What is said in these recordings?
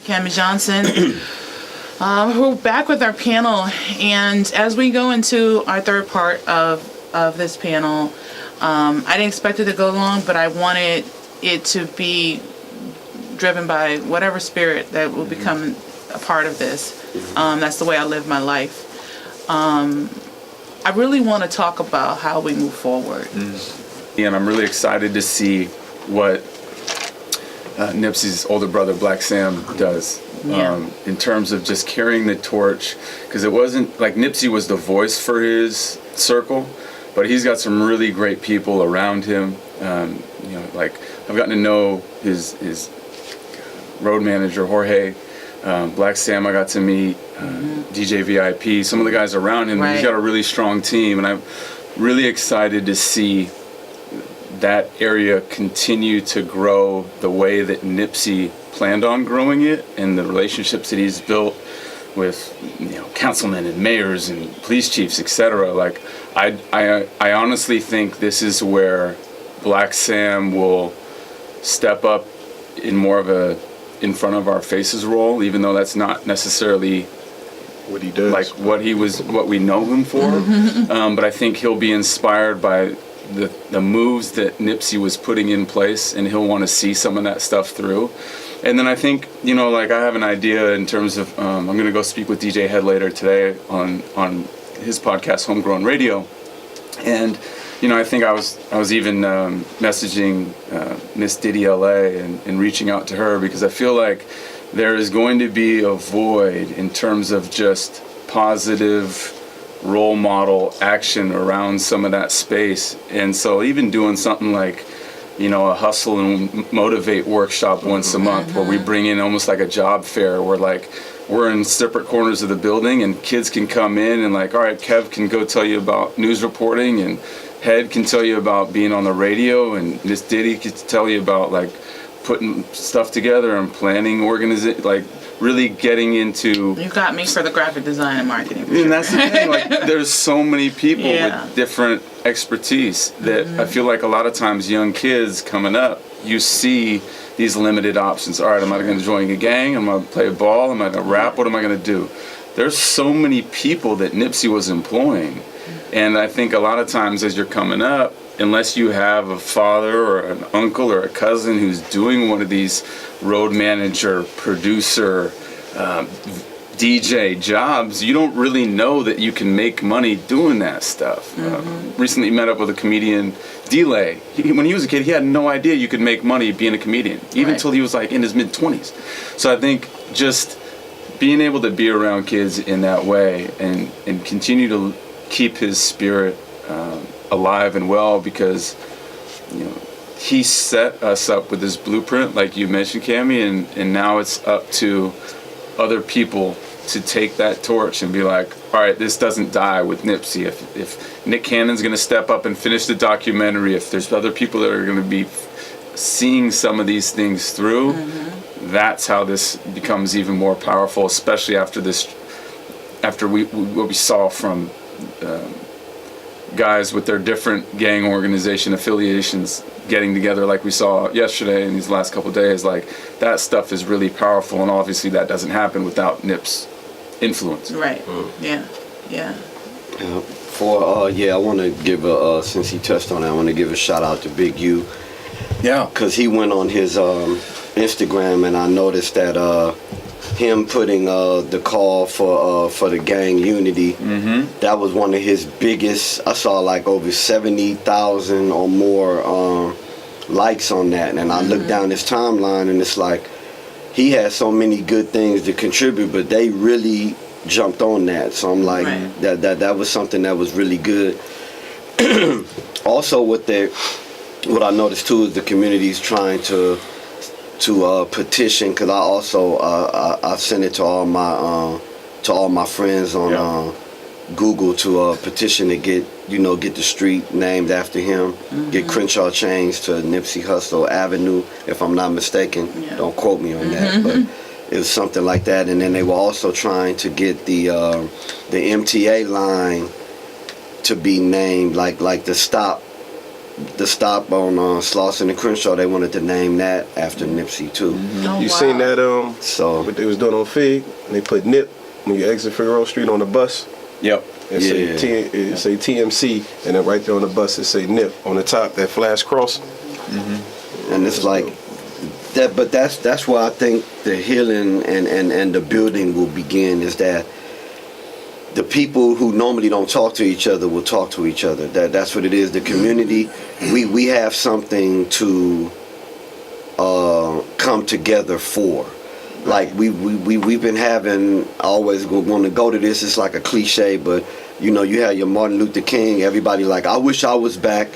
Cammie Johnson. We're back with our panel, and as we go into our third part of this panel, I didn't expect it to go long, but I wanted it to be driven by whatever spirit that will become a part of this. That's the way I live my life. I really want to talk about how we move forward. And I'm really excited to see what Nipsey's older brother, Black Sam, does. In terms of just carrying the torch, because it wasn't like Nipsey was the voice for his circle, but he's got some really great people around him. Like I've gotten to know his road manager Jorge, Black Sam. I got to meet DJ VIP, some of the guys around him. Right. He's got a really strong team, and I'm really excited to see that area continue to grow the way that Nipsey planned on growing it, and the relationships that he's built with councilmen and mayors and police chiefs, etc. Like I honestly think this is where Black Sam will step up in more of a in front of our faces role, even though that's not necessarily what he does, like what we know him for. But I think he'll be inspired by the moves that Nipsey was putting in place, and he'll want to see some of that stuff through. And then I think, like I have an idea in terms of, I'm going to go speak with DJ Head later today on his podcast, Homegrown Radio. And, I think I was even messaging Miss Diddy LA and reaching out to her, because I feel like there is going to be a void in terms of just positive role model action around some of that space. And so even doing something like, a Hussle and Motivate workshop once a month, where we bring in almost like a job fair, where like we're in separate corners of the building and kids can come in and like, all right, Kev can go tell you about news reporting, and Head can tell you about being on the radio, and Miss Diddy can tell you about like putting stuff together and planning, like really getting into. You got me for the graphic design and marketing. And that's the thing, like there's so many people with different expertise that I feel like a lot of times young kids coming up, you see these limited options. All right, am I going to join a gang? Am I going to play ball? Am I going to rap? What am I going to do? There's so many people that Nipsey was employing. And I think a lot of times as you're coming up, unless you have a father or an uncle or a cousin who's doing one of these road manager, producer, DJ jobs, you don't really know that you can make money doing that stuff. Recently met up with a comedian, Delay. When he was a kid, he had no idea you could make money being a comedian, even until he was like in his mid-20s. So I think just being able to be around kids in that way and continue to keep his spirit alive and well, because he set us up with this blueprint, like you mentioned, Cammie, and now it's up to other people to take that torch and be like, all right, this doesn't die with Nipsey. If Nick Cannon's going to step up and finish the documentary, if there's other people that are going to be seeing some of these things through, that's how this becomes even more powerful, especially after what we saw from guys with their different gang organization affiliations getting together, like we saw yesterday and these last couple of days. Like that stuff is really powerful, and obviously that doesn't happen without Nip's influence. Right. Yeah. I want to give since he touched on it, I want to give a shout out to Big U. Yeah. Because he went on his Instagram, and I noticed that him putting the call for the gang unity, that was one of his biggest. I saw like over 70,000 or more likes on that, and I looked down his timeline, and it's like he had so many good things to contribute, but they really jumped on that. So I'm like, that was something that was really good. Also, what I noticed too is the community's trying to petition, because I also I sent it to all my friends on Google to petition to get the street named after him, get Crenshaw changed to Nipsey Hussle Avenue, if I'm not mistaken. Don't quote me on that, but it was something like that. And then they were also trying to get the MTA line to be named like the stop the stop on Slauson and Crenshaw, they wanted to name that after Nipsey too. Oh, You wow. seen that So what they was doing on Fig? And they put Nip when you exit Figueroa Street on the bus. Yep. It say TMC, and then right there on the bus it say Nip on the top. That flash cross. and it's like that, but that's where I think the healing and the building will begin, is that the people who normally don't talk to each other will talk to each other. That's what it is. The community, we have something to come together for. Like we've been having, always want to go to this. It's like a cliche, but you know, you have your Martin Luther King. Everybody like, I wish I was back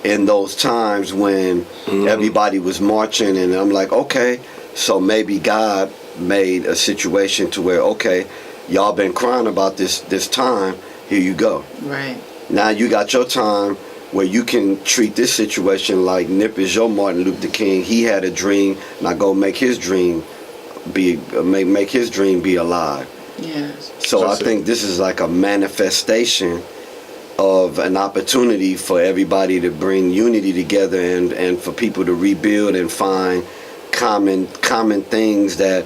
in those times when everybody was marching, and I'm like, okay, so maybe God made a situation to where, okay, y'all been crying about this time, here you go. Right. Now you got your time where you can treat this situation like Nip is your Martin Luther King. He had a dream, now go make his dream make his dream be alive. Yes. So I think this is like a manifestation of an opportunity for everybody to bring unity together, and for people to rebuild and find common things that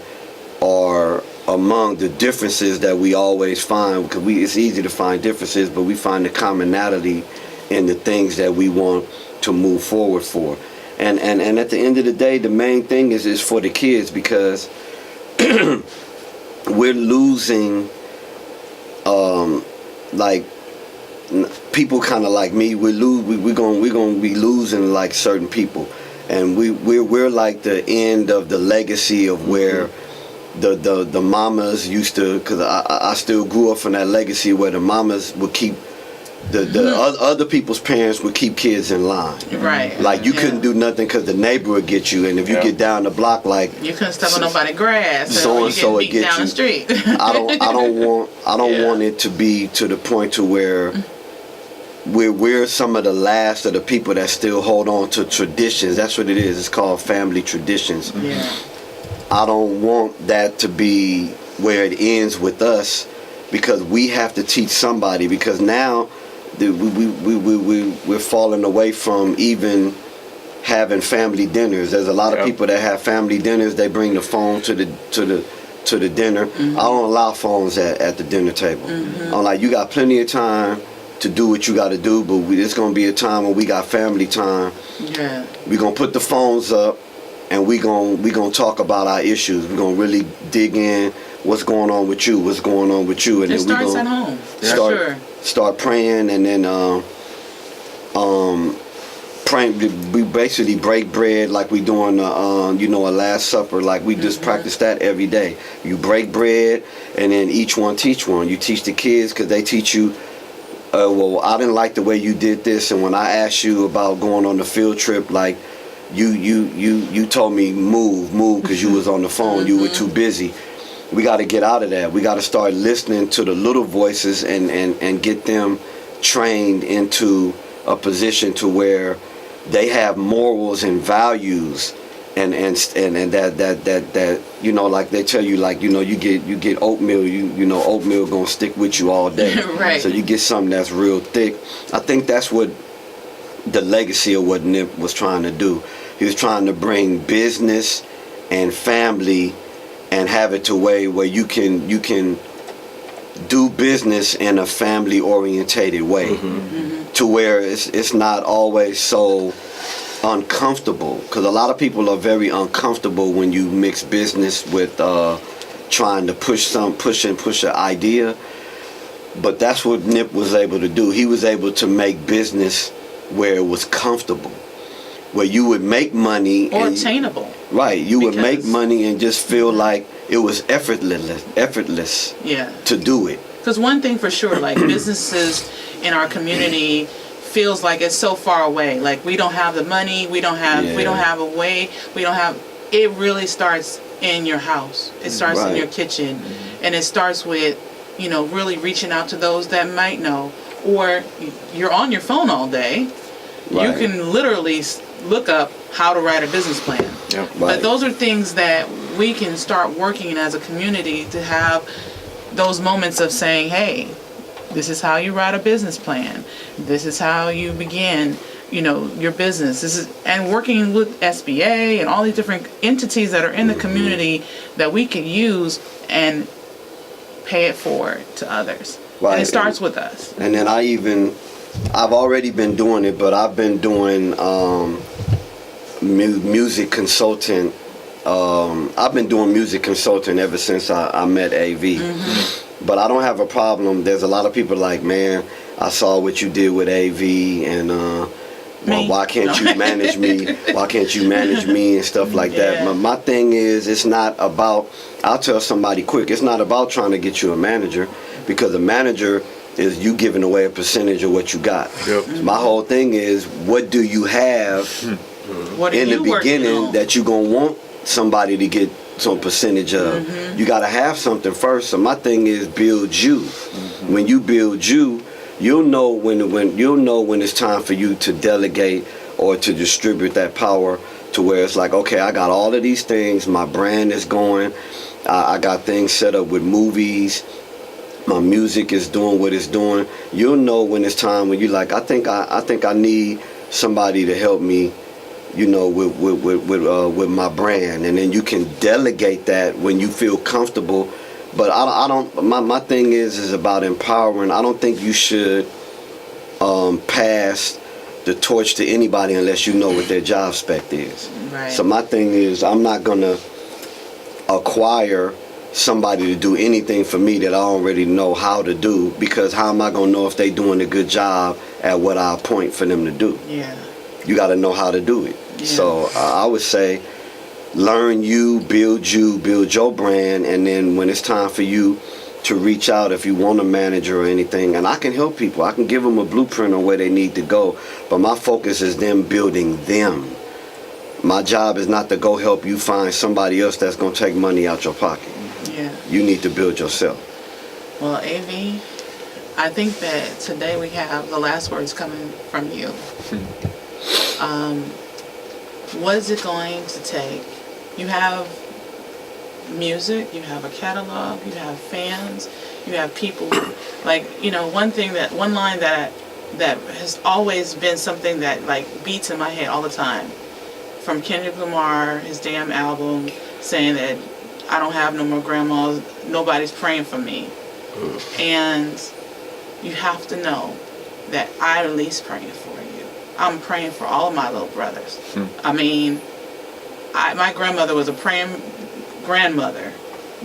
are among the differences that we always find, because it's easy to find differences, but we find the commonality in the things that we want to move forward for. And at the end of the day, the main thing is for the kids, because we're losing like people kind of like me. We're gonna be losing like certain people, and we're like the end of the legacy of where the mamas used to, because I still grew up from that legacy where the mamas would keep the other people's parents would keep kids in line. Right. Like you couldn't do nothing because the neighbor would get you, and if you get down the block, like You couldn't step on nobody's grass. so and so you it get beat get down you. the street. I don't want it to be to the point to where we're some of the last of the people that still hold on to traditions. That's what it is. It's called family traditions. Yeah. I don't want that to be where it ends with us, because we have to teach somebody, because now we're falling away from even having family dinners. There's a lot of people that have family dinners. They bring the phone to the dinner. I don't allow phones at the dinner table. I'm like, you got plenty of time to do what you got to do, but it's gonna be a time when we got family time. Yeah. We're gonna put the phones up, and we gonna talk about our issues. We're gonna really dig in. What's going on with you? What's going on with you? And It then we starts gonna at home. For start praying, and then praying. We basically break bread like we doing a Last Supper. Like we just practice that every day. You break bread, and then each one teach one. You teach the kids, because they teach you. Well, I didn't like the way you did this, and when I asked you about going on the field trip, like you told me move because you was on the phone. You were too busy. We got to get out of that. We got to start listening to the little voices and get them trained into a position to where they have morals and values, and that like they tell you, like you get oatmeal, oatmeal gonna stick with you all day. Right. So you get something that's real thick. I think that's what the legacy of what Nip was trying to do. He was trying to bring business and family and have it to way where you can do business in a family orientated way, to where it's not always so uncomfortable, because a lot of people are very uncomfortable when you mix business with trying to push an idea. But that's what Nip was able to do. He was able to make business where it was comfortable, where you would make money or and attainable. Right, you would make Because- money and just feel like it was effortless Yeah. to do it. Because one thing for sure, like businesses in our community feels like it's so far away. Like we don't have the money, we don't have a way, it really starts in your house. It starts in Right. your kitchen, and it starts with, really reaching out to those that might know. Or you're on your phone all day. Right. You can literally look up how to write a business plan. Yep. But Right. those are things that we can start working as a community to have those moments of saying, hey, this is how you write a business plan. This is how you begin. your business. And working with SBA and all these different entities that are in the community that we can use and pay it forward to others. Right. And it starts with us. And then I've already been doing it, but I've been doing music consultant. I've been doing music consulting ever since I met AV. But I don't have a problem. There's a lot of people like, man, I saw what you did with AV, and why can't you manage me? Why can't you manage me and stuff like that? My thing is, it's not about, I'll tell somebody quick, it's not about trying to get you a manager, because a manager is you giving away a percentage of what you got. My whole thing is, what do you have in the beginning that you're going to want somebody to get some percentage of? You got to have something first. So my thing is build you. When you build you, you'll know when it's time for you to delegate or to distribute that power, to where it's like, okay, I got all of these things, my brand is going, I got things set up with movies, my music is doing what it's doing. You'll know when it's time, when you like, I think I need somebody to help me, with my brand, and then you can delegate that when you feel comfortable. But I don't. My thing is about empowering. I don't think you should pass the torch to anybody unless you know what their job spec is. Right. So my thing is, I'm not gonna acquire somebody to do anything for me that I already know how to do, because how am I gonna know if they doing a good job at what I appoint for them to do? Yeah. You got to know how to do it. Yeah. So I would say, learn you, build your brand, and then when it's time for you to reach out, if you want a manager or anything, and I can help people. I can give them a blueprint on where they need to go, but my focus is them building them. My job is not to go help you find somebody else that's going to take money out your pocket. Yeah. You need to build yourself. Well, AV, I think that today we have the last words coming from you. What is it going to take? You have music, you have a catalog, you have fans, you have people. Like, one line that has always been something that like beats in my head all the time, from Kendrick Lamar, his damn album, saying that I don't have no more grandmas, nobody's praying for me. And you have to know that I'm at least praying for you. I'm praying for all of my little brothers. I mean, my grandmother was a praying grandmother,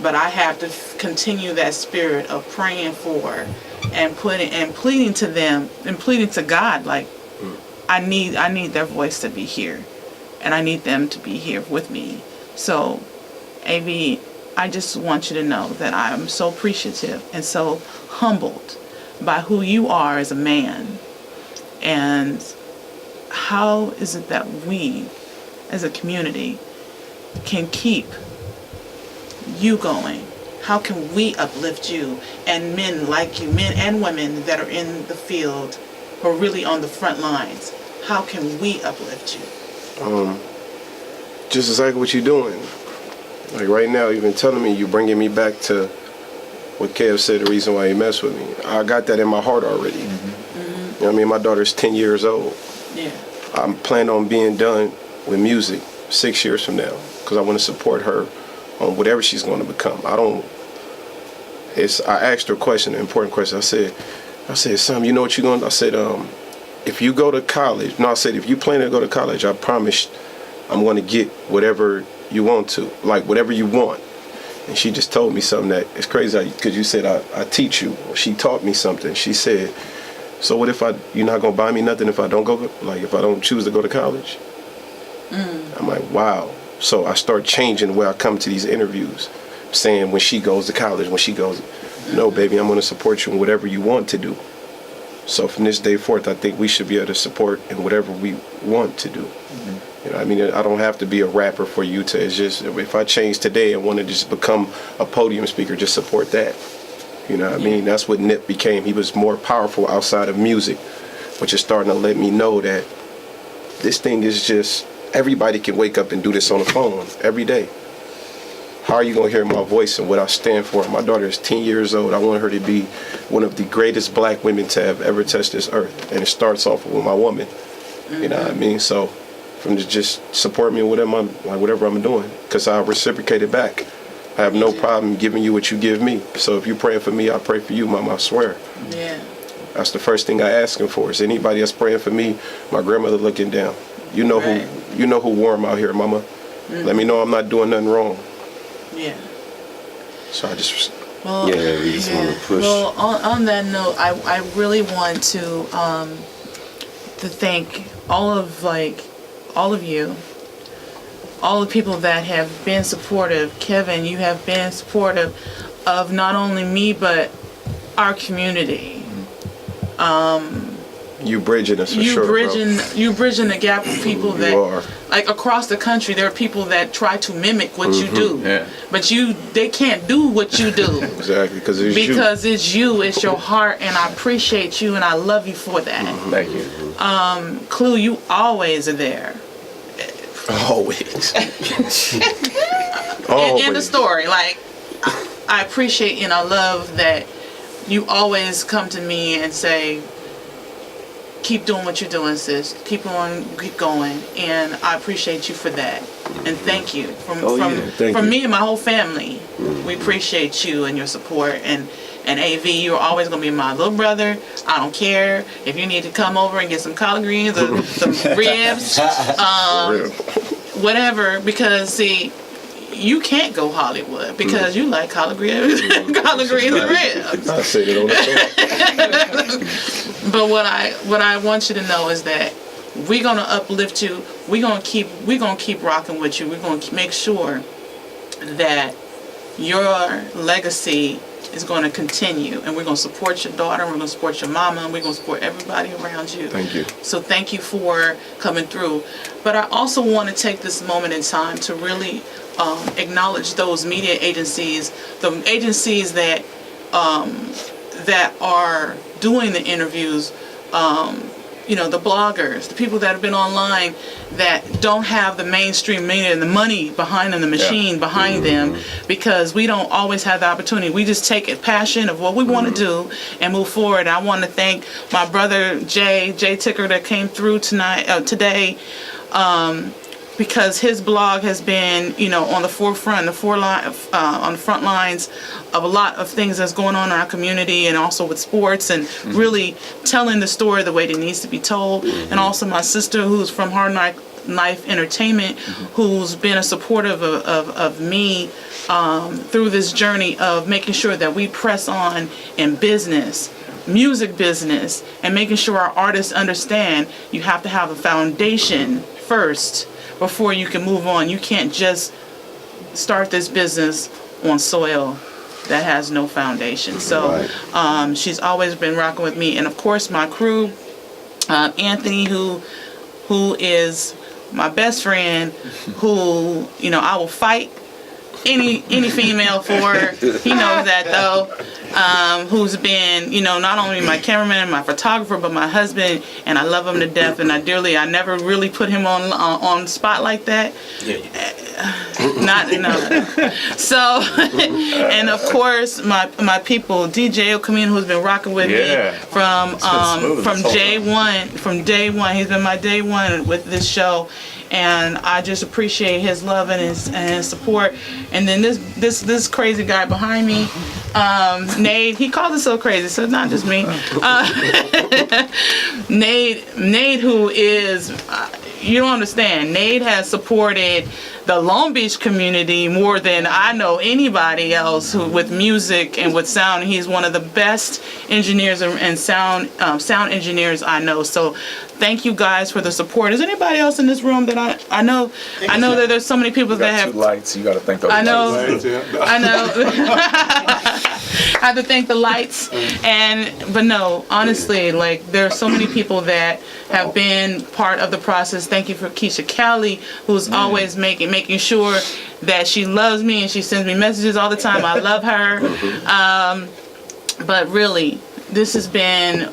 but I have to continue that spirit of praying for and pleading to them and pleading to God, like, I need their voice to be here, and I need them to be here with me. So, AV, I just want you to know that I am so appreciative and so humbled by who you are as a man. And how is it that we, as a community, can keep you going? How can we uplift you and men like you, men and women that are in the field, who are really on the front lines? How can we uplift you? Just exactly what you're doing. Like right now, you've been telling me, you're bringing me back to what Kev said, the reason why he messed with me. I got that in my heart already. You know what I mean? My daughter's 10 years old. Yeah. I'm planning on being done with music 6 years from now, because I want to support her on whatever she's going to become. I asked her a question, an important question. I said, son, you know what you're going to, I said, if you go to college, if you plan to go to college, I promise I'm going to get whatever you want to, like whatever you want. And she just told me something that is crazy, because you said I teach you. She taught me something. She said, so what if you're not going to buy me nothing if I don't go, like if I don't choose to go to college? I'm like, wow. So I start changing the way I come to these interviews, saying when she goes to college, no, baby, I'm going to support you in whatever you want to do. So from this day forth, I think we should be able to support in whatever we want to do. You know, I mean, I don't have to be a rapper for you to. It's just, if I change today and want to just become a podium speaker, just support that. You know what I mean? That's what Nip became. He was more powerful outside of music, which is starting to let me know that this thing is just, everybody can wake up and do this on the phone every day. How are you going to hear my voice and what I stand for? My daughter is 10 years old. I want her to be one of the greatest black women to have ever touched this earth. And it starts off with my woman. You know what I mean? So, from just support me with whatever I'm doing, because I reciprocate it back. I have no problem giving you what you give me. So if you're praying for me, I pray for you, Mama. I swear. Yeah. That's the first thing I ask him for. Is anybody else praying for me? My grandmother looking down. You know Right. who warm out here, Mama. Let me know I'm not doing nothing wrong. Yeah. So I just Well, Yeah, we just wanna push. Well, on that note, I really want to thank all of you, all the people that have been supportive. Kevin, you have been supportive of not only me but our community. you bridging us for You sure, you bridging the gap of people that, are. like across the country, there are people that try to mimic what you do, Yeah. but they can't do what you do. Exactly, because it's It's you, it's your heart, and I appreciate you, and I love you for that. Thank you. Clue, you always are there. you. Always. In the story, like, I appreciate and I love that you always come to me and say, keep doing what you're doing, sis. Keep going. And I appreciate you for that. And thank you. Thank you. Me and my whole family, we appreciate you and your support. And AV, you're always going to be my little brother. I don't care if you need to come over and get some collard greens or some ribs, For real. whatever. Because, see, you can't go Hollywood because you like collard greens, collard greens and ribs. I said it on the show. But what I want you to know is that we're gonna uplift you. We're gonna keep rocking with you. We're gonna make sure that your legacy is going to continue, and we're going to support your daughter, we're going to support your mama, and we're going to support everybody around you. Thank you. So thank you for coming through. But I also want to take this moment in time to really acknowledge those media agencies, the agencies that that are doing the interviews, the bloggers, the people that have been online that don't have the mainstream media and the money behind them, the machine behind them, because we don't always have the opportunity. We just take a passion of what we want to do and move forward. I want to thank my brother Jay Ticker that came through today, because his blog has been, on the forefront, on the front lines of a lot of things that's going on in our community, and also with sports, and really telling the story the way it needs to be told. And also my sister, who's from Hard Knife Entertainment, who's been a supportive of me through this journey of making sure that we press on in business, music business, and making sure our artists understand you have to have a foundation first before you can move on. You can't just start this business on soil that has no foundation. So she's always been rocking with me, and of course my crew, Anthony, who is my best friend, who I will fight any female for. He knows that though. Who's been, not only my cameraman, my photographer, but my husband, and I love him to death, and I never really put him on spot like that. So, and of course my people, DJ Okamina, who's been rocking with me from day one. He's been my day one with this show, and I just appreciate his love and his support. And then this crazy guy behind me, Nate, he calls it so crazy, so it's not just me. Nate, who is, you don't understand, Nate has supported the Long Beach community more than I know anybody else with music and with sound. He's one of the best engineers and sound engineers I know. So thank you guys for the support. Is there anybody else in this room that I know that there's so many people that have 2 lights. You got to thank those. I know. Lights. I know. I have to thank the lights, but no, honestly, like there's so many people that have been part of the process. Thank you for Keisha Cali, who's always making sure that she loves me and she sends me messages all the time. I love her. But really, this has been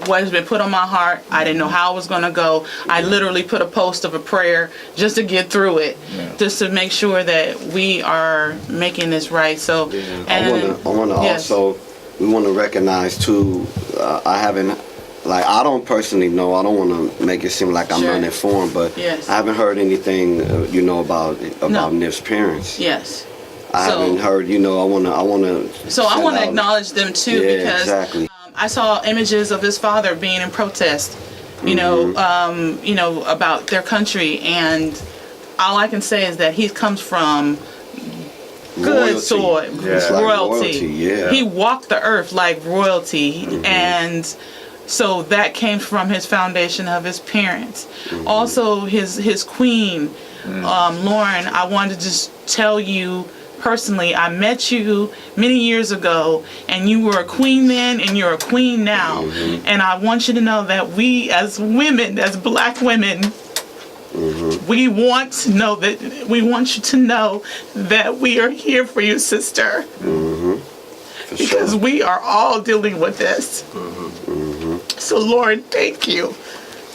what has been put on my heart. I didn't know how it was going to go. I literally put a post of a prayer just to get through it, just to make sure that we are making this right. So, I want to also, we want to recognize too, I haven't like I don't personally know. I don't want to make it seem like I'm Sure. uninformed, but Yes. I haven't heard anything, about No. Nip's parents. Yes. I haven't heard. I wanna. So I send want to out- acknowledge them too, Yeah, because exactly. I saw images of his father being in protest, about their country, and all I can say is that he comes from good Royalty. soil, It's like royalty. yeah. He walked the earth like royalty, and so that came from his foundation of his parents. Also, his queen, Lauren. I wanted to just tell you personally, I met you many years ago, and you were a queen then, and you're a queen now. And I want you to know that we, as women, as black women, we want you to know that we are here for you, sister. For Because sure. we are all dealing with this. So, Lord, thank you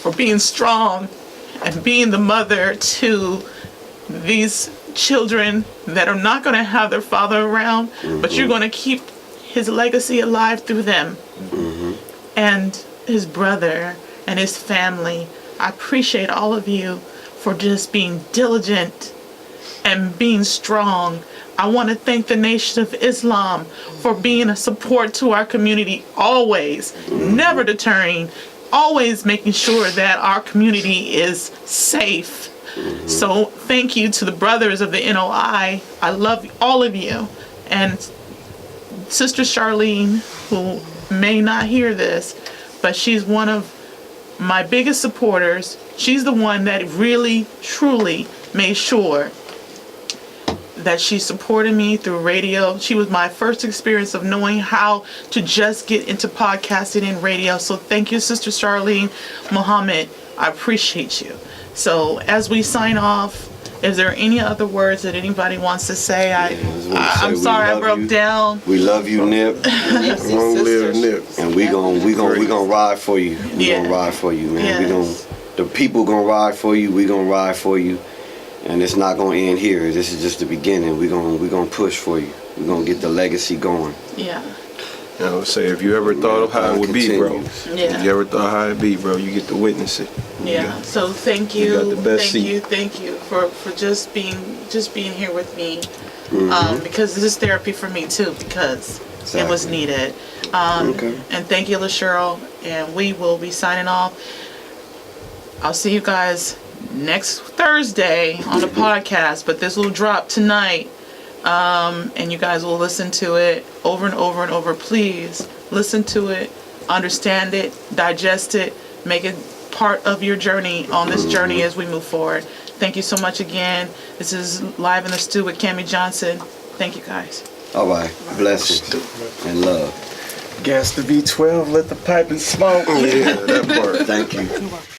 for being strong and being the mother to these children that are not going to have their father around, but you're going to keep his legacy alive through them. And his brother and his family. I appreciate all of you for just being diligent and being strong. I want to thank the Nation of Islam for being a support to our community always, never deterring, always making sure that our community is safe. So thank you to the brothers of the NOI. I love all of you. And Sister Charlene, who may not hear this, but she's one of my biggest supporters. She's the one that really, truly made sure that she supported me through radio. She was my first experience of knowing how to just get into podcasting and radio. So thank you, Sister Charlene Muhammad. I appreciate you. So as we sign off, is there any other words that anybody wants to say? I'm sorry I broke down. We love you, Nip, Long live Nip. and we gonna ride for you. We Yeah. gonna ride for you, man. Yes. The people gonna ride for you. We gonna ride for you, and it's not gonna end here. This is just the beginning. We gonna push for you. We gonna get the legacy going. Yeah. You know, say if you ever thought of how it would be, bro. Yeah. If you ever thought how it'd be, bro, you get to witness it. Yeah. So thank You you. got the best Thank you for just being here with me. Because this is therapy for me too, because it was Exactly. needed. Okay. And thank you, LaCheryl. And we will be signing off. I'll see you guys next Thursday on the podcast, but this will drop tonight. And you guys will listen to it over and over and over. Please listen to it, understand it, digest it, make it part of your journey on this journey as we move forward. Thank you so much again. This is Live in the Stew with Cammie Johnson. Thank you guys. All right, blessings and love. Gas the V12, let the pipe and smoke. Yeah, that part. Thank you.